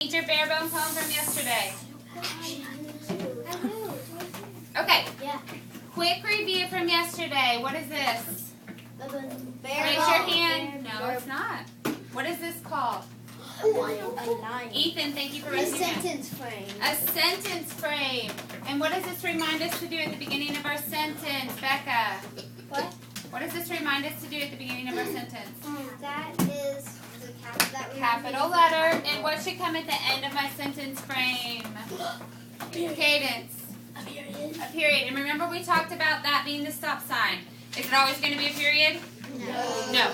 Need your bare bone poem from yesterday. Okay. Yeah. Quick review from yesterday. What is this? Raise your hand. No, it's not. What is this called? A line. Ethan, thank you for A raising your hand. sentence frame. A sentence frame. And what does this remind us to do at the beginning of our sentence, Becca? What? What does this remind us to do at the beginning of our sentence? That is the Capital letter. And what should come at the end of my sentence frame? Cadence. A period. A period. And remember we talked about that being the stop sign. Is it always going to be a period? No.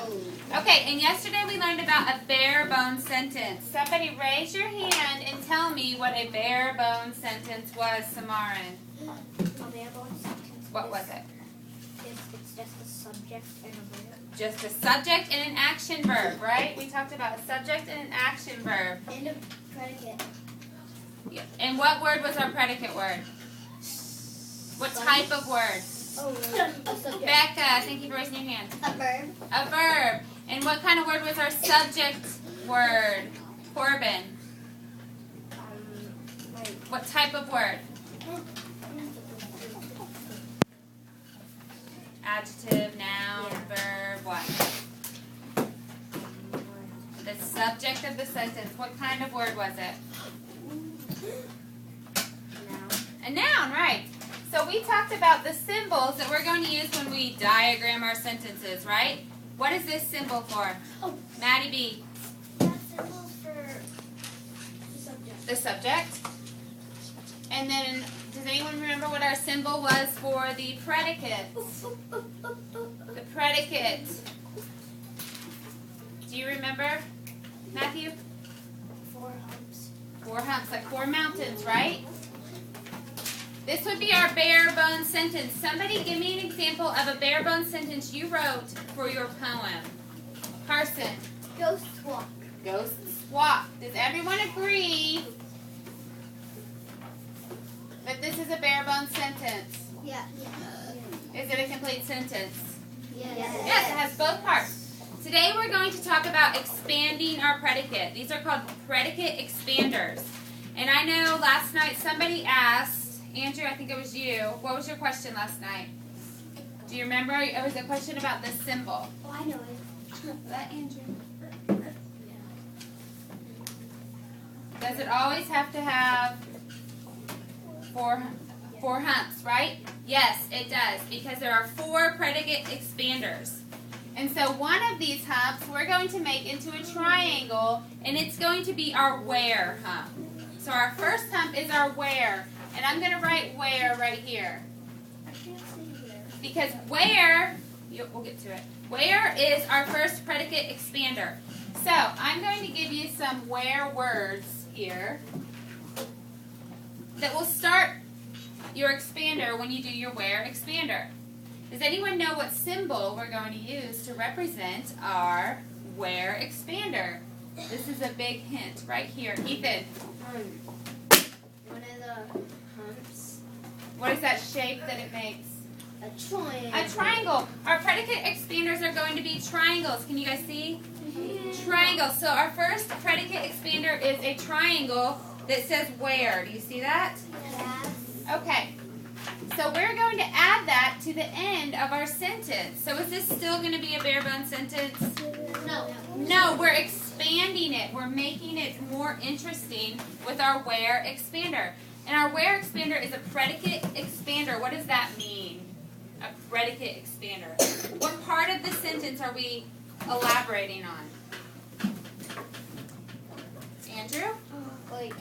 Okay, and yesterday we learned about a bare bone sentence. Somebody raise your hand and tell me what a bare bone sentence was, Samaran. A bare bone sentence. What was it? It's just a subject and a verb. Just a subject and an action verb, right? We talked about a subject and an action verb. And a predicate. Yeah. And what word was our predicate word? What type of word? Oh, a subject. Becca, thank you for raising your hand. A verb. A verb. And what kind of word was our subject word? Corbin. What type of word? Adjective, noun, verb, what? The subject of the sentence. What kind of word was it? Noun. A noun, right. So we talked about the symbols that we're going to use when we diagram our sentences, right? What is this symbol for? Oh. Maddie B. That symbol's for the subject. The subject. And then, does anyone remember what our symbol was for the predicate? The predicate. Do you remember, Matthew? 4 humps. 4 humps, like 4 mountains, right? This would be our bare bone sentence. Somebody give me an example of a bare bone sentence you wrote for your poem. Carson. Ghosts walk. Ghosts walk. Does everyone agree that this is a bare bone sentence? Yeah. Is it a complete sentence? Yes. Yes, it has both parts. Today we're going to talk about expanding our predicate. These are called predicate expanders. And I know last night somebody asked, Andrew, I think it was you, what was your question last night? Do you remember? It was a question about this symbol. Oh, I know it. Let Andrew. Does it always have to have four humps, right? Yes, it does, because there are 4 predicate expanders. And so one of these humps we're going to make into a triangle, and it's going to be our where hump. So our first hump is our where, and I'm going to write where right here. I can't see where. Because where, we'll get to it, where is our first predicate expander. So I'm going to give you some where words here that will start your expander when you do your where expander. Does anyone know what symbol we're going to use to represent our where expander? This is a big hint right here. Ethan. One of the humps. What is that shape that it makes? A triangle. A triangle. Our predicate expanders are going to be triangles. Can you guys see? Triangle. So our first predicate expander is a triangle that says where. Do you see that? Yes. Okay. So we're going to add that to the end of our sentence. So is this still going to be a bare bone sentence? No. No, we're expanding it. We're making it more interesting with our where expander. And our where expander is a predicate expander. What does that mean? A predicate expander. What part of the sentence are we elaborating on? Andrew? Like,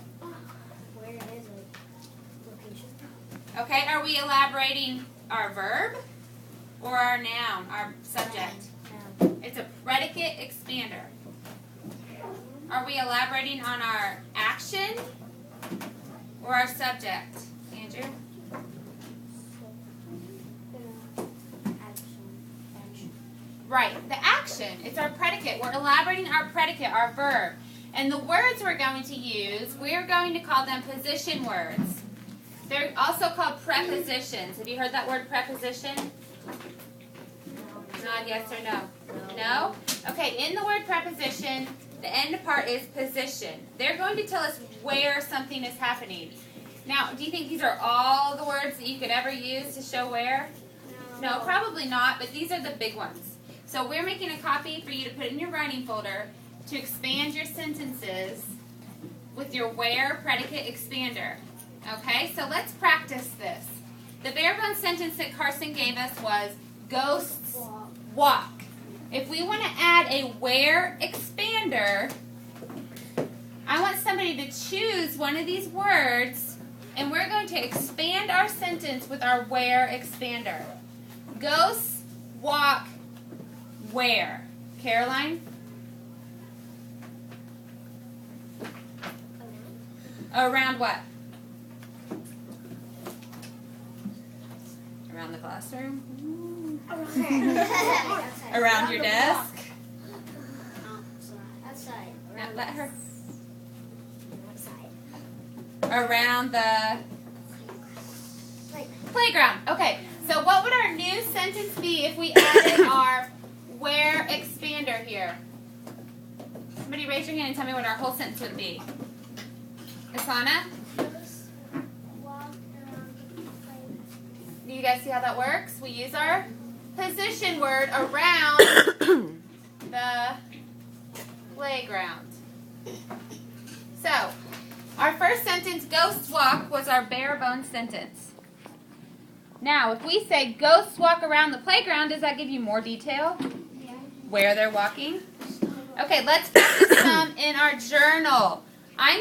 where is it? Location. Okay, are we elaborating our verb or our noun, our subject? It's a predicate expander. Are we elaborating on our action or our subject? Andrew? Action. Right, the action. It's our predicate. We're elaborating our predicate, our verb. And the words we're going to use, we're going to call them position words. They're also called prepositions. Have you heard that word preposition? Nod yes or no? No? Okay, in the word preposition, The end part is position. They're going to tell us where something is happening. Now, do you think these are all the words that you could ever use to show where? No, probably not, but these are the big ones. So we're making a copy for you to put in your writing folder to expand your sentences with your where predicate expander. Okay, so let's practice this. The bare bones sentence that Carson gave us was ghosts walk. If we want to add a where expander, I want somebody to choose one of these words, and we're going to expand our sentence with our where expander. Ghosts walk where? Caroline? Around what? Around the classroom? Around your desk? Outside. Now, let her. Outside. Around the playground. Okay, so what would our new sentence be if we added our where expander here? Somebody raise your hand and tell me what our whole sentence would be. Asana? Do you guys see how that works? We use our position word around the playground. So, our first sentence, ghosts walk, was our bare bones sentence. Now, if we say ghosts walk around the playground, does that give you more detail? Yeah. Where they're walking? Okay, let's practice some in our journal. I'm